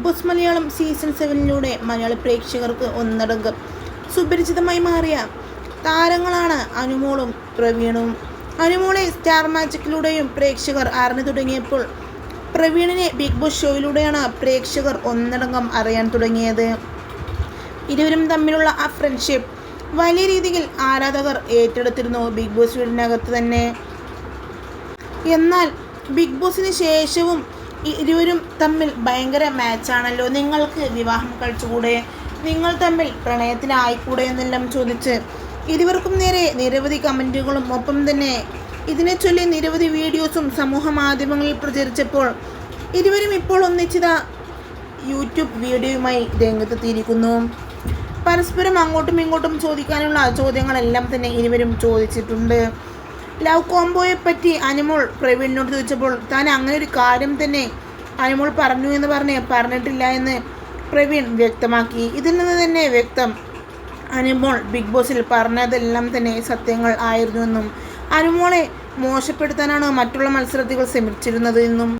Boss Malayalam season 7 Malayali പ്രേക്ഷകർക്ക് ഒന്നടങ്കം സുപരിചിതമായി മാറിയ താരങ്ങളാണ് അനുമോളും പ്രവീണും. അനുമോളെ സ്റ്റാർ മാജിക്കിലൂടെയും പ്രേക്ഷകർ അറിഞ്ഞു തുടങ്ങിയപ്പോൾ പ്രവീണിനെ ബിഗ് ബോസ് ഷോയിലൂടെയാണ് പ്രേക്ഷകർ ഒന്നടങ്കം അറിയാൻ തുടങ്ങിയത്. ഇരുവരും തമ്മിലുള്ള ആ ഫ്രണ്ട്ഷിപ്പ് വലിയ രീതിയിൽ ആരാധകർ ഏറ്റെടുത്തിരുന്നു ബിഗ് ബോസ് വീടിനകത്ത് തന്നെ. എന്നാൽ ബിഗ് ബോസിന് ശേഷവും ഇരുവരും തമ്മിൽ ഭയങ്കര മാച്ചാണല്ലോ, നിങ്ങൾക്ക് വിവാഹം കഴിച്ചുകൂടെ, നിങ്ങൾ തമ്മിൽ പ്രണയത്തിലായിക്കൂടെ എന്നെല്ലാം ചോദിച്ച് ഇരുവർക്കും നേരെ നിരവധി കമൻറ്റുകളും ഒപ്പം തന്നെ ഇതിനെ ചൊല്ലി നിരവധി വീഡിയോസും സമൂഹ മാധ്യമങ്ങളിൽ പ്രചരിച്ചപ്പോൾ ഇരുവരും ഇപ്പോൾ ഒന്നിച്ചത യൂട്യൂബ് വീഡിയോയുമായി രംഗത്തെത്തിയിരിക്കുന്നു. പരസ്പരം അങ്ങോട്ടും ഇങ്ങോട്ടും ചോദിക്കാനുള്ള ചോദ്യങ്ങളെല്ലാം തന്നെ ഇരുവരും ചോദിച്ചിട്ടുണ്ട്. ലവ് കോംബോയെ പറ്റി അനുമോൾ പ്രവീണിനോട് ചോദിച്ചപ്പോൾ താൻ അങ്ങനെ ഒരു കാര്യം തന്നെ അനുമോൾ പറഞ്ഞു എന്ന് പറഞ്ഞിട്ടില്ല എന്ന് പ്രവീൺ വ്യക്തമാക്കി. ഇതിൽ നിന്ന് തന്നെ വ്യക്തം അനുമോൾ ബിഗ് ബോസിൽ പറഞ്ഞതെല്ലാം തന്നെ സത്യങ്ങൾ ആയിരുന്നുവെന്നും അനുമോളെ മോശപ്പെടുത്താനാണ് മറ്റുള്ള മത്സരാർത്ഥികൾ ശ്രമിച്ചിരുന്നത് എന്നും